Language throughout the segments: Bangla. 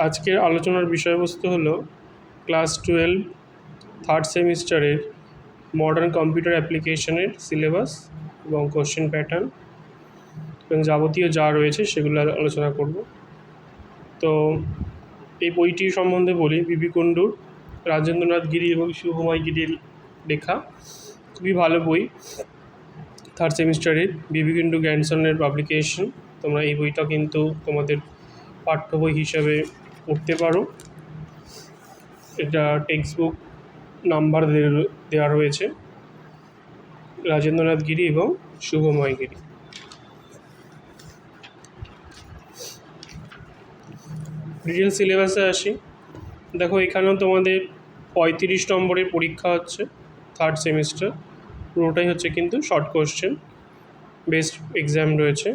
আজকের আলোচনার বিষয়বস্তু হলো ক্লাস 12 থার্ড সেমিস্টারের মডার্ন কম্পিউটার অ্যাপ্লিকেশনের সিলেবাস এবং কোশ্চেন প্যাটার্ন এবং যাবতীয় যা রয়েছে সেগুলো আলোচনা করব। তো এই বইটি সম্বন্ধে বলি, বিবি কুণ্ডুর, রাজেন্দ্রনাথ গিরি এবং শুভময় গিরির লেখা, খুবই ভালো বই। থার্ড সেমিস্টারের বিবি কুণ্ডু গ্র্যান্ডসনের পাবলিকেশন। তোমরা এই বইটা কিন্তু তোমাদের পাঠ্য বই হিসাবে পড়তে পারো। এটা টেক্সট বুক নাম্বার দেওয়া রয়েছে রাজেন্দ্রনাথ গিরি এবং শুভময় গিরি। ডিটেল সিলেবাসে আসি। দেখো, এখানেও তোমাদের 35 নম্বরের পরীক্ষা হচ্ছে থার্ড সেমিস্টার, পুরোটাই হচ্ছে কিন্তু শর্ট কোশ্চেন বেসড এক্সাম রয়েছে।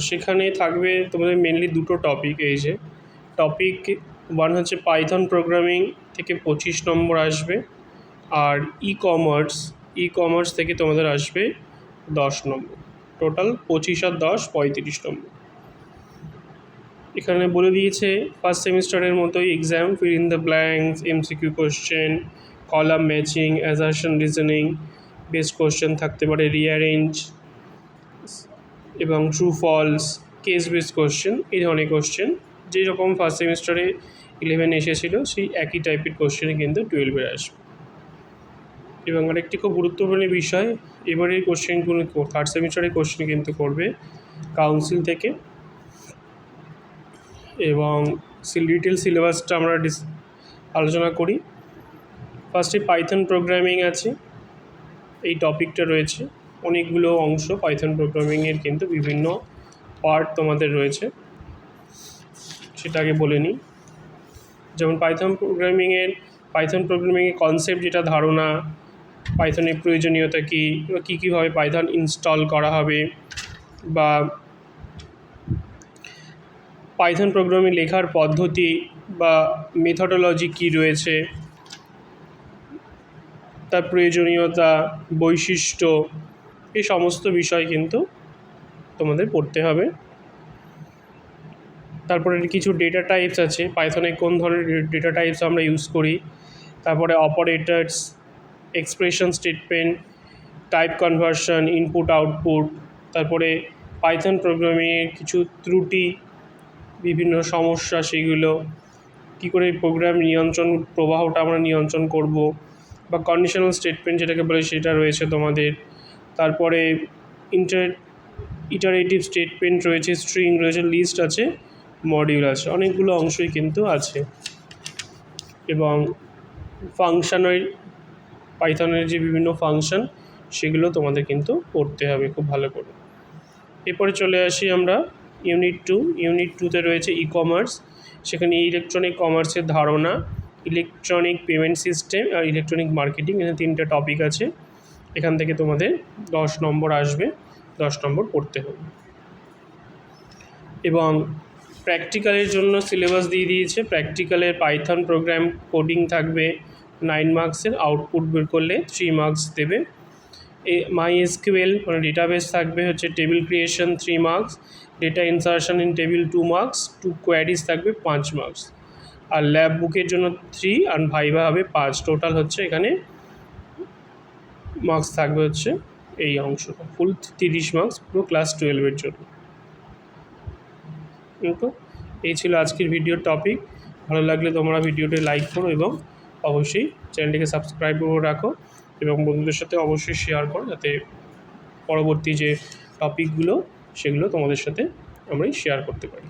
সেখানে থাকবে তোমাদের মেনলি দুটো টপিক। এই যে টপিক 1 হচ্ছে পাইথন প্রোগ্রামিং থেকে 25 নম্বর আসবে, আর ই কমার্স থেকে তোমাদের আসবে 10 নম্বর। টোটাল 25 আর 10 35 নম্বর। এখানে বলে দিয়েছে ফার্স্ট সেমিস্টারের মতোই exam, fill in the blanks, MCQ question, column matching, assertion reasoning based question থাকতে পারে, রিঅ্যারেঞ্জ এবং true false, case based question. এই ধরনের কোশ্চেন যেরকম ফার্স্ট সেমিস্টারে 11 এসেছিল সেই একই টাইপের কোশ্চেনই কিন্তু 12-এ আসবে। এবং আরেকটি খুব গুরুত্বপূর্ণ বিষয়, এবারের কোশ্চেনগুলো থার্ড সেমিস্টারের কোশ্চেন কিন্তু করবে কাউন্সিল থেকে। এবং ডিটেল সিলেবাসটা আমরা আলোচনা করি। ফার্স্টে পাইথন প্রোগ্রামিং আছে, এই টপিকটা রয়েছে। অনেকগুলো অংশ পাইথন প্রোগ্রামিংয়ের কিন্তু বিভিন্ন পার্ট তোমাদের রয়েছে, সেটা আগে বলে নিই। যেমন পাইথন প্রোগ্রামিংয়ের কনসেপ্ট, যেটা ধারণা, পাইথনের প্রয়োজনীয়তা কী, বা কীভাবে পাইথন ইনস্টল করা হবে, বা পাইথন প্রোগ্রামিং লেখার পদ্ধতি বা মেথডোলজি কী রয়েছে, তার প্রয়োজনীয়তা, বৈশিষ্ট্য, এই সমস্ত বিষয় কিন্তু তোমাদের পড়তে হবে। তারপরে কিছু ডেটা টাইপস আছে, পাইথনে কোন ধরনের ডেটা টাইপস আমরা ইউজ করি, তারপরে operators, expression statement, type conversion, input output, তারপরে পাইথন প্রোগ্রামিংয়ের কিছু ত্রুটি, বিভিন্ন সমস্যা, সেগুলো কী করে প্রোগ্রাম নিয়ন্ত্রণ, প্রবাহটা আমরা নিয়ন্ত্রণ করব, বা কন্ডিশনাল স্টেটমেন্ট যেটাকে বলে সেটা রয়েছে তোমাদের। তারপরে ইটারেটিভ স্টেটমেন্ট রয়েছে, স্ট্রিং রয়েছে, লিস্ট আছে, মডিউল আছে, অনেকগুলো অংশই কিন্তু আছে। এবং ফাংশনের, পাইথনের যে বিভিন্ন ফাংশন, সেগুলো তোমাদের কিন্তু পড়তে হবে খুব ভালো করে। এরপরে চলে আসি আমরা ইউনিট 2তে রয়েছে ই কমার্স। সেখানে ইলেকট্রনিক কমার্সের ধারণা, ইলেকট্রনিক পেমেন্ট সিস্টেম আর ইলেকট্রনিক মার্কেটিং, এখানে 3টে টপিক আছে। এখান থেকে তোমাদের 10 নম্বর আসবে, 10 নম্বর পড়তে হবে। এবং প্র্যাকটিক্যালের জন্য সিলেবাস দিয়ে দিয়েছে। প্র্যাকটিক্যালের পাইথন প্রোগ্রাম কোডিং থাকবে 9 মার্কসের, আউটপুট বের করলে 3 মার্কস দেবে। MySQL মানে ডেটাবেস থাকবে হচ্ছে, table creation 3 marks, data insertion in table 2 marks, 2 queries থাকবে 5 মার্কস, আর ল্যাব বুকের জন্য 3, আর ভাইভা হবে 5। টোটাল হচ্ছে এখানে মার্কস থাকবে হচ্ছে এই অংশটা, ফুল 30 মার্কস পুরো ক্লাস 12-এর জন্য। কিন্তু এই ছিল আজকের ভিডিওর টপিক। ভালো লাগলে তোমরা ভিডিওটি লাইক করো এবং অবশ্যই চ্যানেলটিকে সাবস্ক্রাইব করে রাখো, এবং বন্ধুদের সাথে অবশ্যই শেয়ার করো, যাতে পরবর্তী যে টপিকগুলো সেগুলো তোমাদের সাথে আমরা শেয়ার করতে পারি।